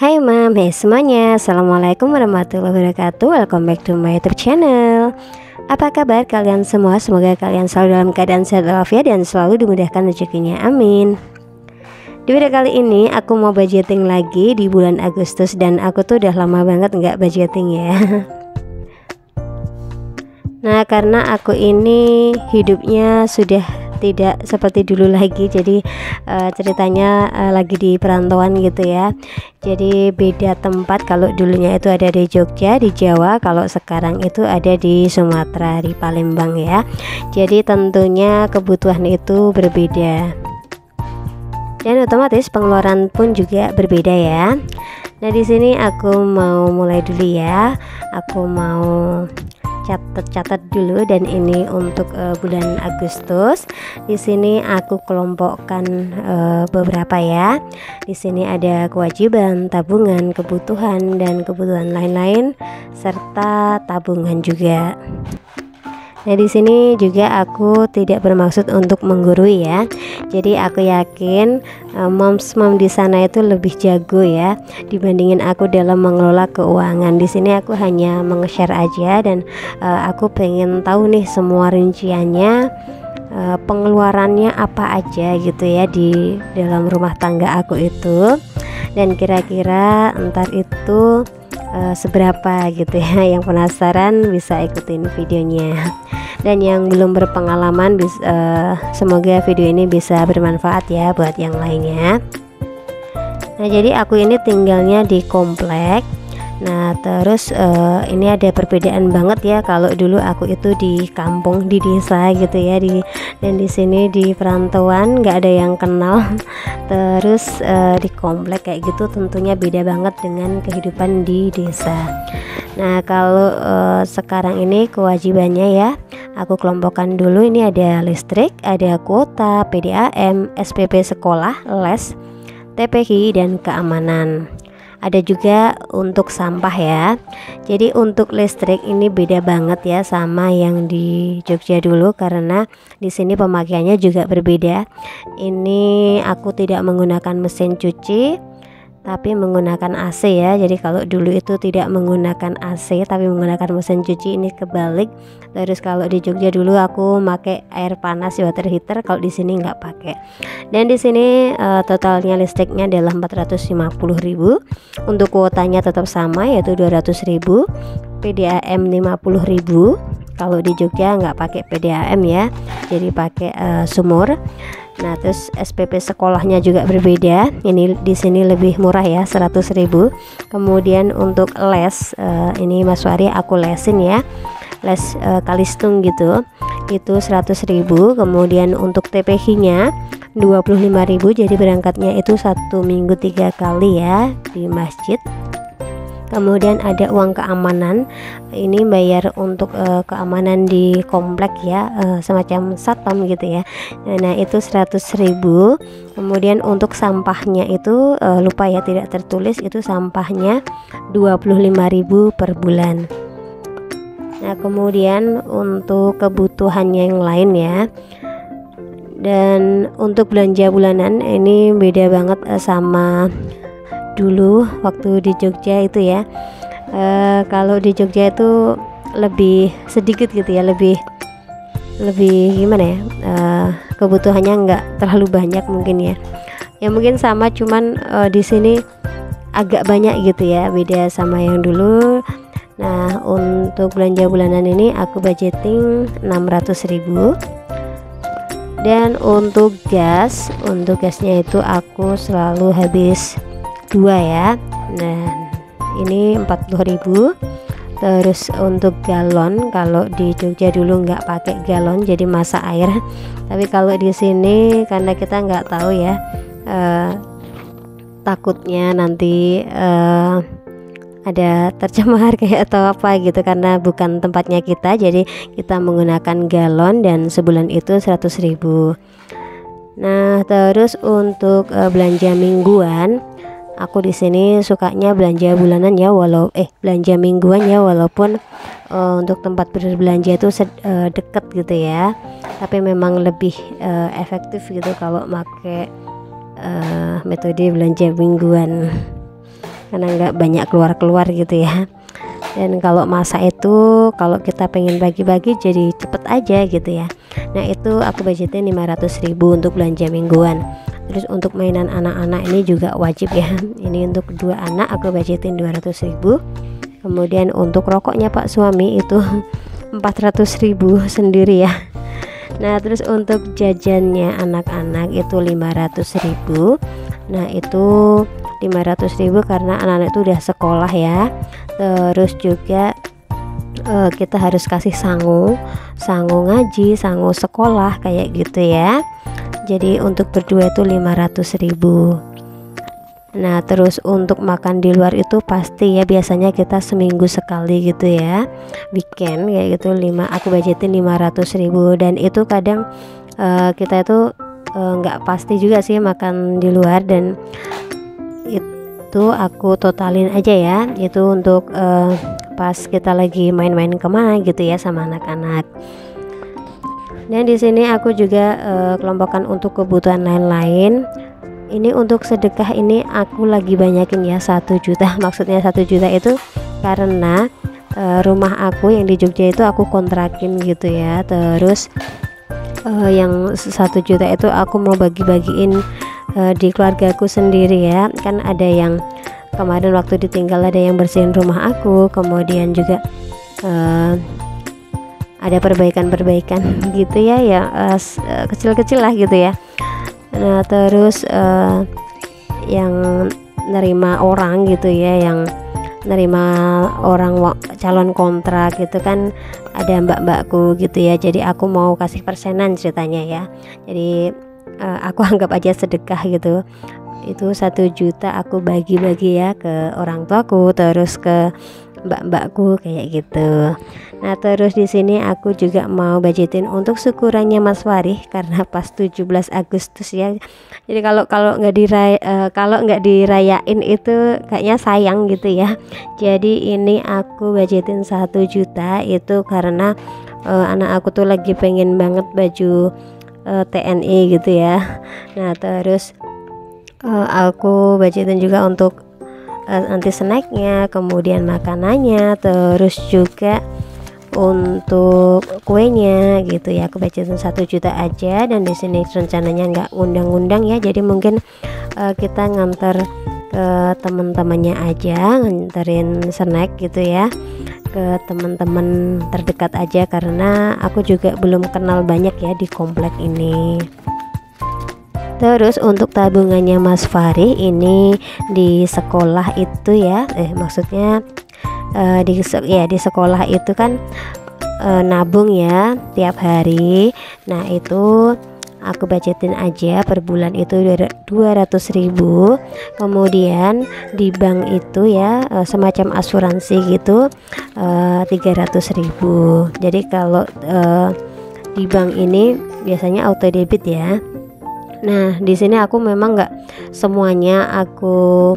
Hai mam, hai semuanya. Assalamualaikum warahmatullahi wabarakatuh. Welcome back to my YouTube channel. Apa kabar kalian semua? Semoga kalian selalu dalam keadaan sehat walafiat dan selalu dimudahkan rezekinya, amin. Di video kali ini aku mau budgeting lagi di bulan Agustus. Dan aku tuh udah lama banget nggak budgeting ya. Nah, karena aku ini hidupnya sudah tidak seperti dulu lagi, jadi ceritanya lagi di perantauan gitu ya. Jadi beda tempat, kalau dulunya itu ada di Jogja, di Jawa, kalau sekarang itu ada di Sumatera, di Palembang ya. Jadi tentunya kebutuhan itu berbeda dan otomatis pengeluaran pun juga berbeda ya. Nah, di sini aku mau mulai dulu ya. Aku mau catat dulu, dan ini untuk bulan Agustus. Di sini aku kelompokkan beberapa ya. Di sini ada kewajiban, tabungan, kebutuhan, dan kebutuhan lain-lain serta tabungan juga. Nah, di sini juga aku tidak bermaksud untuk menggurui ya. Jadi aku yakin mom di sana itu lebih jago ya dibandingin aku dalam mengelola keuangan. Di sini aku hanya meng-share aja, dan aku pengen tahu nih semua rinciannya, pengeluarannya apa aja gitu ya di dalam rumah tangga aku itu, dan kira-kira entar itu seberapa gitu ya. Yang penasaran bisa ikutin videonya, dan yang belum berpengalaman semoga video ini bisa bermanfaat ya buat yang lainnya. Nah, jadi aku ini tinggalnya di komplek. Nah, terus ini ada perbedaan banget ya. Kalau dulu aku itu di kampung, di desa gitu ya, dan di sini di perantauan nggak ada yang kenal. Terus di komplek kayak gitu tentunya beda banget dengan kehidupan di desa. Nah, kalau sekarang ini kewajibannya ya, aku kelompokkan dulu. Ini ada listrik, ada kuota, PDAM, SPP sekolah, les, TPI, dan keamanan. Ada juga untuk sampah ya. Jadi untuk listrik ini beda banget ya sama yang di Jogja dulu, karena di sini pemakaiannya juga berbeda. Ini aku tidak menggunakan mesin cuci, tapi menggunakan AC ya. Jadi kalau dulu itu tidak menggunakan AC tapi menggunakan mesin cuci, ini kebalik. Terus kalau di Jogja dulu aku pakai air panas, water heater, kalau di sini nggak pakai. Dan di sini totalnya listriknya adalah 450.000. Untuk kuotanya tetap sama yaitu 200.000. PDAM 50.000. Kalau di Jogja nggak pakai PDAM ya, jadi pakai sumur. Nah, terus SPP sekolahnya juga berbeda. Ini di sini lebih murah ya, 100.000. Kemudian untuk les, ini Mas Wari aku lesin ya, les kalistung gitu, itu 100.000. Kemudian untuk TPH-nya 25.000. Jadi berangkatnya itu 1 minggu 3 kali ya di masjid. Kemudian ada uang keamanan, ini bayar untuk keamanan di komplek ya, semacam satpam gitu ya. Nah, itu 100.000. Kemudian untuk sampahnya itu lupa ya, tidak tertulis, itu sampahnya 25.000 per bulan. Nah, kemudian untuk kebutuhan yang lain ya. Dan untuk belanja bulanan ini beda banget sama dulu waktu di Jogja itu ya. Kalau di Jogja itu lebih sedikit gitu ya, lebih gimana ya, kebutuhannya nggak terlalu banyak mungkin ya. Ya mungkin sama, cuman di sini agak banyak gitu ya, beda sama yang dulu. Nah, untuk belanja bulanan ini aku budgeting 600.000. Dan untuk gasnya itu aku selalu habis 2 ya. Nah, ini 40.000. Terus untuk galon, kalau di Jogja dulu nggak pakai galon, jadi masak air. Tapi kalau di sini karena kita nggak tahu ya, takutnya nanti ada tercemar kayak atau apa gitu, karena bukan tempatnya kita, jadi kita menggunakan galon, dan sebulan itu 100.000. Nah, terus untuk belanja mingguan, aku di sini sukanya belanja bulanan ya, belanja mingguan ya, walaupun untuk tempat berbelanja itu deket gitu ya, tapi memang lebih efektif gitu kalau pakai metode belanja mingguan. karena nggak banyak keluar-keluar gitu ya. Dan kalau masak itu kalau kita pengen bagi-bagi jadi cepet aja gitu ya. Nah itu aku budgetin 500.000 untuk belanja mingguan. Terus untuk mainan anak-anak ini juga wajib ya. Ini untuk 2 anak aku budgetin 200.000. Kemudian untuk rokoknya Pak suami itu 400.000 sendiri ya. Nah terus untuk jajannya anak-anak itu 500.000. Nah itu 500.000 karena anak-anak itu udah sekolah ya. Terus juga kita harus kasih sangu ngaji, sangu sekolah kayak gitu ya. Jadi untuk berdua itu 500.000. Nah terus untuk makan di luar itu pasti ya, biasanya kita seminggu sekali gitu ya, weekend kayak gitu. Aku budgetin 500.000. Dan itu kadang kita itu nggak pasti juga sih makan di luar, dan itu aku totalin aja ya, itu untuk pas kita lagi main-main kemana gitu ya sama anak-anak. Dan di sini aku juga kelompokkan untuk kebutuhan lain-lain. Ini untuk sedekah ini aku lagi banyakin ya 1 juta. Maksudnya 1 juta itu karena rumah aku yang di Jogja itu aku kontrakin gitu ya. Terus yang 1 juta itu aku mau bagi-bagiin di keluargaku sendiri ya. Kan ada yang kemarin waktu ditinggal ada yang bersihin rumah aku, kemudian juga ada perbaikan-perbaikan gitu ya, yang kecil-kecil lah gitu ya. Nah terus yang nerima orang gitu ya, yang nerima orang calon kontrak gitu kan, ada mbak-mbakku gitu ya. Jadi aku mau kasih persenan ceritanya ya. Jadi aku anggap aja sedekah gitu. Itu 1 juta aku bagi-bagi ya ke orang tuaku, terus ke mbak-mbakku kayak gitu. Nah terus di sini aku juga mau budgetin untuk syukurannya Mas Farih karena pas 17 Agustus ya. Jadi kalau nggak dirayain itu kayaknya sayang gitu ya. Jadi ini aku budgetin 1 juta itu karena anak aku tuh lagi pengen banget baju TNI gitu ya. Nah terus aku budgetin juga untuk nanti snacknya, kemudian makanannya, terus juga untuk kuenya gitu ya. Aku budgetin 1 juta aja, dan di sini rencananya nggak ngundang-ngundang ya. Jadi mungkin kita nganter ke teman-temannya aja, nganterin snack gitu ya ke teman-teman terdekat aja, karena aku juga belum kenal banyak ya di komplek ini. Terus untuk tabungannya Mas Farih ini di sekolah itu ya, maksudnya di sekolah itu kan nabung ya tiap hari. Nah itu aku budgetin aja per bulan itu 200.000. Kemudian di bank itu ya semacam asuransi gitu 300.000. Jadi kalau di bank ini biasanya auto debit ya. Nah di sini aku memang nggak semuanya aku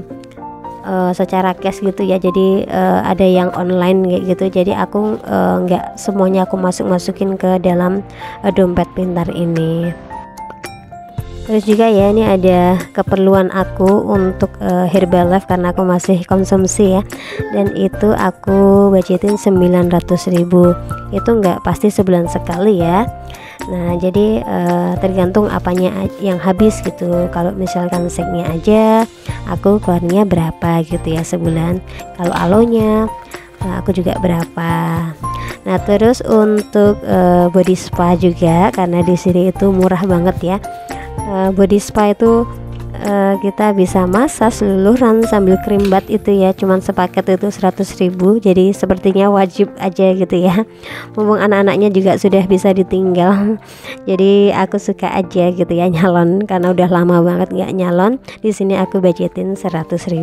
secara cash gitu ya. Jadi ada yang online kayak gitu. Jadi aku nggak semuanya aku masukin ke dalam dompet pintar ini. Terus juga ya ini ada keperluan aku untuk Herbalife karena aku masih konsumsi ya. Dan itu aku budgetin 900.000. Itu nggak pasti sebulan sekali ya. Nah jadi tergantung apanya yang habis gitu. Kalau misalkan seknya aja aku keluarnya berapa gitu ya sebulan. Kalau alonya aku juga berapa. Nah terus untuk body spa juga, karena di sini itu murah banget ya. Body spa itu kita bisa massage seluruhan sambil krim bath itu ya, cuman sepaket itu 100.000. Jadi sepertinya wajib aja gitu ya, mumpung anak-anaknya juga sudah bisa ditinggal. Jadi aku suka aja gitu ya nyalon, karena udah lama banget nggak nyalon. Di sini aku budgetin 100.000.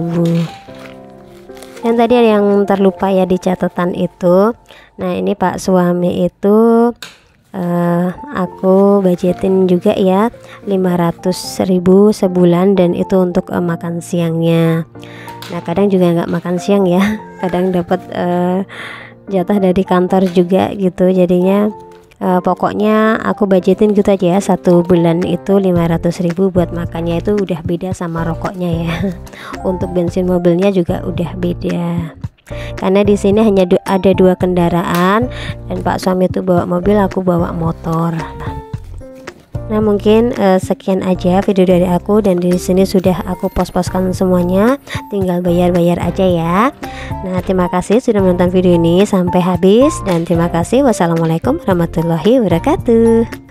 Dan tadi ada yang terlupa ya di catatan itu. Nah ini Pak suami itu aku budgetin juga ya 500.000 sebulan, dan itu untuk makan siangnya. Nah kadang juga nggak makan siang ya, kadang dapat jatah dari kantor juga gitu. Jadinya Pokoknya aku budgetin gitu aja ya, 1 bulan itu 500.000 buat makannya, itu udah beda sama rokoknya ya. Untuk bensin mobilnya juga udah beda. Karena di sini hanya ada 2 kendaraan, dan Pak suami itu bawa mobil, aku bawa motor. Nah mungkin sekian aja video dari aku, dan di sini sudah aku pos-poskan semuanya, tinggal bayar-bayar aja ya. Nah terima kasih sudah menonton video ini sampai habis, dan terima kasih. Wassalamualaikum warahmatullahi wabarakatuh.